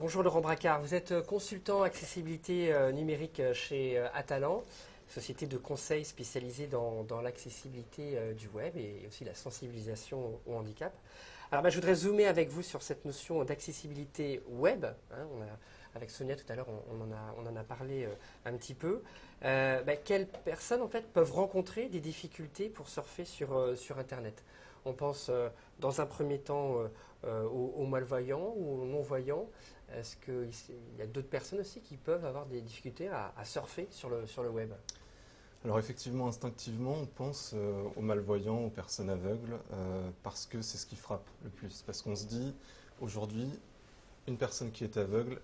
Bonjour Laurent Bracard, vous êtes consultant accessibilité numérique chez Atalan, société de conseil spécialisée dans l'accessibilité du web et aussi la sensibilisation au handicap. Alors je voudrais zoomer avec vous sur cette notion d'accessibilité web. Avec Sonia tout à l'heure, on en a parlé un petit peu. Quelles personnes en fait peuvent rencontrer des difficultés pour surfer sur Internet? On pense dans un premier temps aux malvoyants ou aux non-voyants. Est-ce qu'il y a d'autres personnes aussi qui peuvent avoir des difficultés à surfer sur le web? Alors effectivement, instinctivement, on pense aux malvoyants, aux personnes aveugles, parce que c'est ce qui frappe le plus. Parce qu'on se dit, aujourd'hui, une personne qui est aveugle,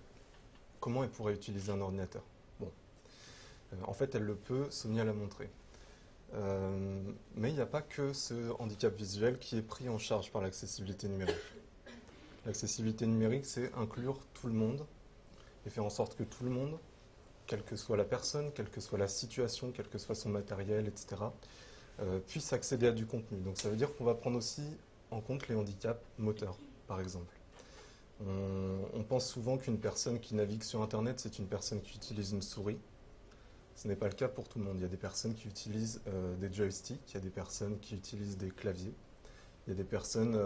comment elle pourrait utiliser un ordinateur? Bon, en fait, elle le peut, Sonia l'a montré. Mais il n'y a pas que ce handicap visuel qui est pris en charge par l'accessibilité numérique. L'accessibilité numérique, c'est inclure tout le monde et faire en sorte que tout le monde, quelle que soit la personne, quelle que soit la situation, quel que soit son matériel, etc., puisse accéder à du contenu. Donc ça veut dire qu'on va prendre aussi en compte les handicaps moteurs, par exemple. On pense souvent qu'une personne qui navigue sur Internet, c'est une personne qui utilise une souris. Ce n'est pas le cas pour tout le monde. Il y a des personnes qui utilisent des joysticks, il y a des personnes qui utilisent des claviers, il y a des personnes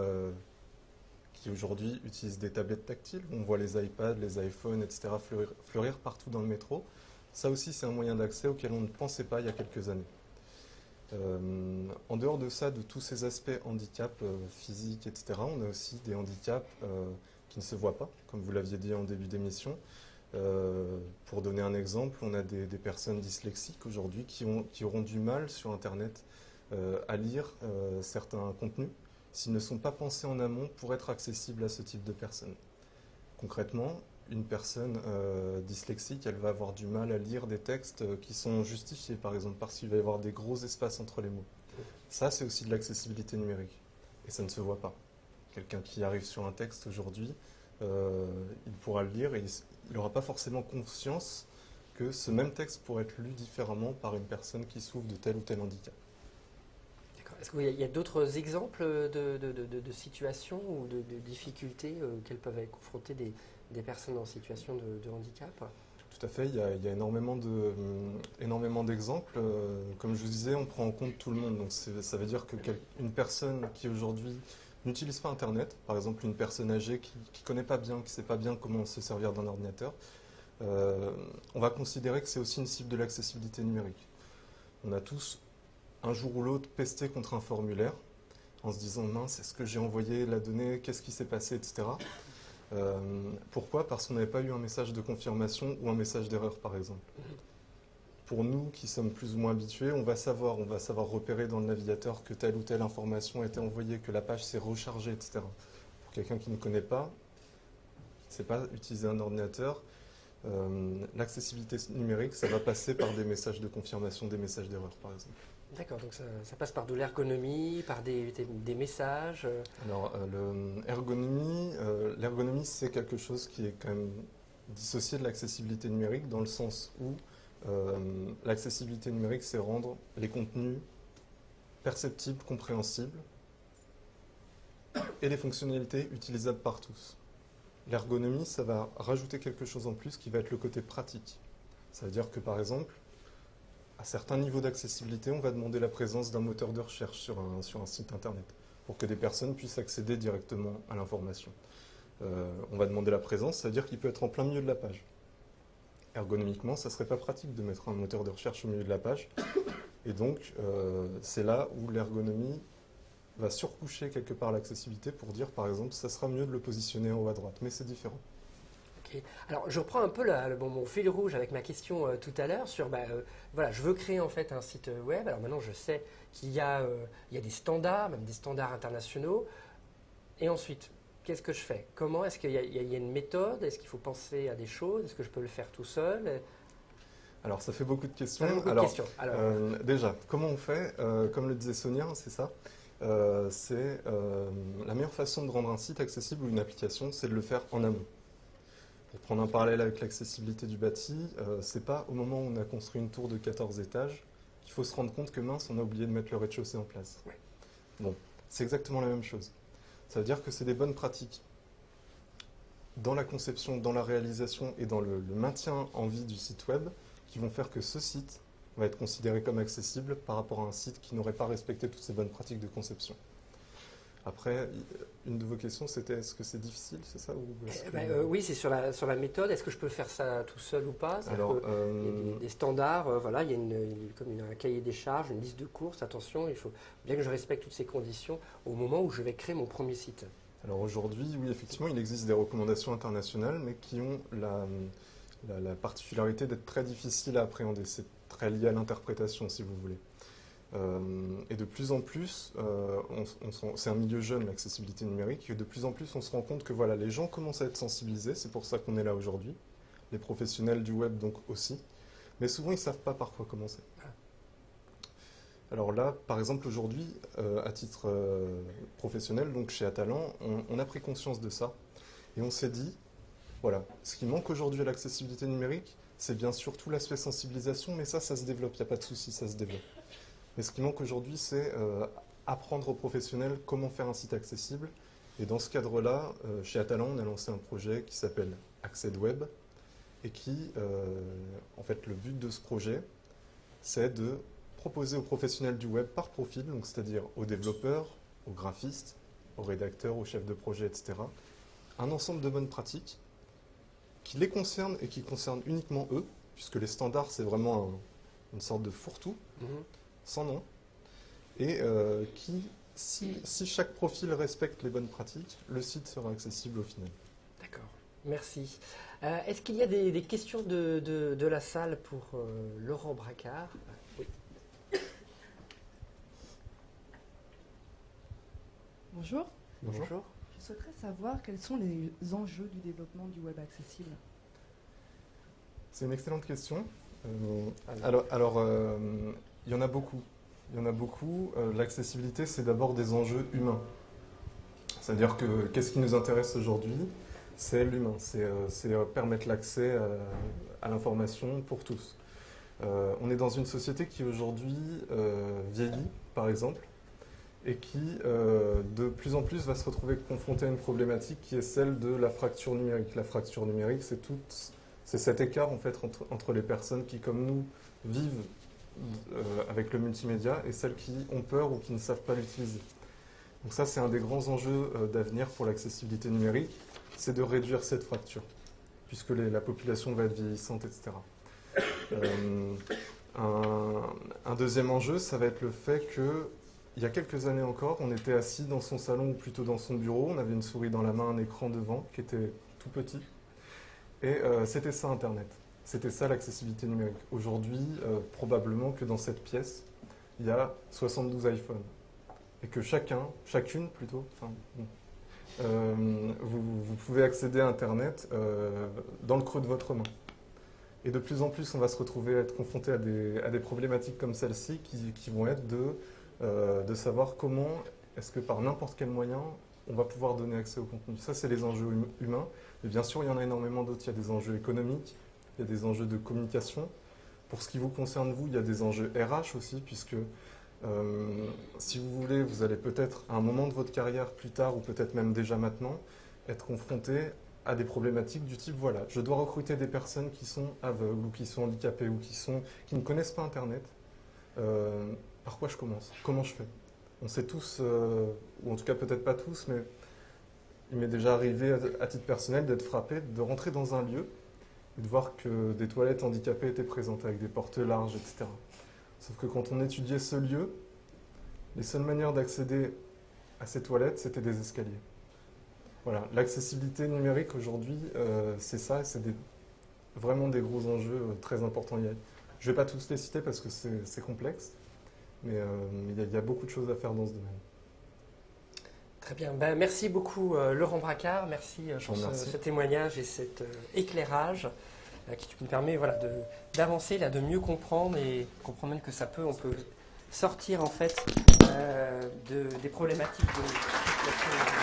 qui aujourd'hui utilisent des tablettes tactiles. On voit les iPads, les iPhones, etc. fleurir partout dans le métro. Ça aussi, c'est un moyen d'accès auquel on ne pensait pas il y a quelques années. En dehors de ça, de tous ces aspects handicap physiques, etc., on a aussi des handicaps qui ne se voient pas, comme vous l'aviez dit en début d'émission. Pour donner un exemple, on a des personnes dyslexiques aujourd'hui qui auront du mal sur Internet à lire certains contenus s'ils ne sont pas pensés en amont pour être accessibles à ce type de personnes. Concrètement, une personne dyslexique, elle va avoir du mal à lire des textes qui sont justifiés, par exemple, parce qu'il va y avoir des gros espaces entre les mots. Ça, c'est aussi de l'accessibilité numérique. Et ça ne se voit pas. Quelqu'un qui arrive sur un texte aujourd'hui, il pourra le lire et il n'aura pas forcément conscience que ce même texte pourrait être lu différemment par une personne qui souffre de tel ou tel handicap. Est-ce qu'il y a d'autres exemples de situations ou de difficultés auxquelles peuvent être confrontées des personnes en situation de handicap? Tout à fait, il y a énormément d'exemples. Comme je vous disais, on prend en compte tout le monde. Donc ça veut dire que une personne qui aujourd'hui n'utilise pas Internet, par exemple une personne âgée qui ne connaît pas bien, qui ne sait pas bien comment se servir d'un ordinateur, on va considérer que c'est aussi une cible de l'accessibilité numérique. On a tous, un jour ou l'autre, pesté contre un formulaire en se disant mince, est-ce que j'ai envoyé la donnée, qu'est-ce qui s'est passé, etc. Pourquoi? Parce qu'on n'avait pas eu un message de confirmation ou un message d'erreur, par exemple. Pour nous qui sommes plus ou moins habitués, on va savoir repérer dans le navigateur que telle ou telle information a été envoyée, que la page s'est rechargée, etc. Pour quelqu'un qui ne connaît pas, ne sait pas utiliser un ordinateur, l'accessibilité numérique, ça va passer par des messages de confirmation, des messages d'erreur, par exemple. D'accord, donc ça passe par de l'ergonomie, par des messages. Alors, l'ergonomie, c'est quelque chose qui est quand même dissocié de l'accessibilité numérique dans le sens où l'accessibilité numérique, c'est rendre les contenus perceptibles, compréhensibles et les fonctionnalités utilisables par tous. L'ergonomie, ça va rajouter quelque chose en plus qui va être le côté pratique. Ça veut dire que, par exemple, à certains niveaux d'accessibilité, on va demander la présence d'un moteur de recherche sur un site internet pour que des personnes puissent accéder directement à l'information. On va demander la présence, ça veut dire qu'il peut être en plein milieu de la page. Ergonomiquement, ça ne serait pas pratique de mettre un moteur de recherche au milieu de la page. Et donc, c'est là où l'ergonomie va surcoucher quelque part l'accessibilité pour dire, par exemple, ça sera mieux de le positionner en haut à droite, mais c'est différent. Ok. Alors, je reprends un peu mon fil rouge avec ma question tout à l'heure sur, voilà, je veux créer en fait un site web. Alors maintenant, je sais qu'il y a des standards, même des standards internationaux. Et ensuite, qu'est-ce que je fais? Comment est-ce qu'il y a une méthode? Est-ce qu'il faut penser à des choses? Est-ce que je peux le faire tout seul? Alors, ça fait beaucoup de questions. Ça fait beaucoup de questions. Alors, déjà, comment on fait? Comme le disait Sonia, c'est ça. La meilleure façon de rendre un site accessible ou une application, c'est de le faire en amont. Pour prendre un parallèle avec l'accessibilité du bâti, c'est pas au moment où on a construit une tour de 14 étages qu'il faut se rendre compte que mince, on a oublié de mettre le rez-de-chaussée en place. Ouais. Bon, c'est exactement la même chose. Ça veut dire que c'est des bonnes pratiques dans la conception, dans la réalisation et dans le maintien en vie du site web qui vont faire que ce site va être considéré comme accessible par rapport à un site qui n'aurait pas respecté toutes ces bonnes pratiques de conception. Après, une de vos questions, c'était est-ce que c'est difficile, c'est ça Oui, c'est sur la méthode. Est-ce que je peux faire ça tout seul ou pas? Alors, il y a des standards, voilà, il y a un cahier des charges, une liste de courses. Attention, il faut bien que je respecte toutes ces conditions au moment où je vais créer mon premier site. Alors aujourd'hui, oui, effectivement, il existe des recommandations internationales, mais qui ont la particularité d'être très difficiles à appréhender. C'est très lié à l'interprétation, si vous voulez. Et de plus en plus, c'est un milieu jeune, l'accessibilité numérique, et de plus en plus, on se rend compte que voilà, les gens commencent à être sensibilisés, c'est pour ça qu'on est là aujourd'hui, les professionnels du web donc aussi, mais souvent ils ne savent pas par quoi commencer. Alors là, par exemple, aujourd'hui, à titre professionnel, donc chez Atalan, on a pris conscience de ça, et on s'est dit, voilà, ce qui manque aujourd'hui à l'accessibilité numérique, c'est bien sûr tout l'aspect sensibilisation, mais ça se développe, il n'y a pas de souci, ça se développe. Mais ce qui manque aujourd'hui, c'est apprendre aux professionnels comment faire un site accessible. Et dans ce cadre-là, chez Atalan, on a lancé un projet qui s'appelle Accès Web et qui, en fait, le but de ce projet, c'est de proposer aux professionnels du web par profil, donc c'est-à-dire aux développeurs, aux graphistes, aux rédacteurs, aux chefs de projet, etc., un ensemble de bonnes pratiques qui les concernent et qui concernent uniquement eux, puisque les standards, c'est vraiment une sorte de fourre-tout. Sans nom, et qui, si chaque profil respecte les bonnes pratiques, le site sera accessible au final. D'accord, merci. Est-ce qu'il y a des questions de la salle pour Laurent Bracard? Oui. Bonjour. Bonjour. Je souhaiterais savoir quels sont les enjeux du développement du web accessible. C'est une excellente question. Il y en a beaucoup. Il y en a beaucoup. L'accessibilité, c'est d'abord des enjeux humains. C'est-à-dire que qu'est-ce qui nous intéresse aujourd'hui? C'est l'humain. C'est permettre l'accès à l'information pour tous. On est dans une société qui aujourd'hui vieillit, par exemple, et qui de plus en plus va se retrouver confrontée à une problématique qui est celle de la fracture numérique. La fracture numérique, c'est cet écart en fait entre les personnes qui, comme nous, vivent avec le multimédia et celles qui ont peur ou qui ne savent pas l'utiliser. Donc ça, c'est un des grands enjeux d'avenir pour l'accessibilité numérique, c'est de réduire cette fracture, puisque la population va être vieillissante, etc. Un deuxième enjeu, ça va être le fait que, il y a quelques années encore, on était assis dans son salon ou plutôt dans son bureau, on avait une souris dans la main, un écran devant qui était tout petit, et c'était ça Internet. C'était ça l'accessibilité numérique. Aujourd'hui, probablement que dans cette pièce, il y a 72 iPhones. Et que chacune plutôt, vous pouvez accéder à Internet dans le creux de votre main. Et de plus en plus, on va se retrouver à être confronté à des problématiques comme celle-ci qui vont être de savoir comment est-ce que par n'importe quel moyen, on va pouvoir donner accès au contenu. Ça, c'est les enjeux humains. Mais bien sûr, il y en a énormément d'autres. Il y a des enjeux économiques, il y a des enjeux de communication. Pour ce qui vous concerne, vous, il y a des enjeux RH aussi, puisque si vous voulez, vous allez peut-être, à un moment de votre carrière plus tard, ou peut-être même déjà maintenant, être confronté à des problématiques du type, voilà, je dois recruter des personnes qui sont aveugles, ou qui sont handicapées, ou qui ne connaissent pas Internet. Par quoi je commence? Comment je fais? On sait tous, ou en tout cas peut-être pas tous, mais il m'est déjà arrivé à titre personnel d'être frappé, de rentrer dans un lieu et de voir que des toilettes handicapées étaient présentes avec des portes larges, etc. Sauf que quand on étudiait ce lieu, les seules manières d'accéder à ces toilettes, c'était des escaliers. Voilà, l'accessibilité numérique aujourd'hui, c'est ça, c'est vraiment des gros enjeux très importants. Je ne vais pas tous les citer parce que c'est complexe, mais il y a beaucoup de choses à faire dans ce domaine. Très bien. Ben, merci beaucoup Laurent Bracard. Merci pour ce témoignage et cet éclairage qui nous permet voilà, d'avancer, de mieux comprendre et comprendre même que on peut sortir en fait des problématiques de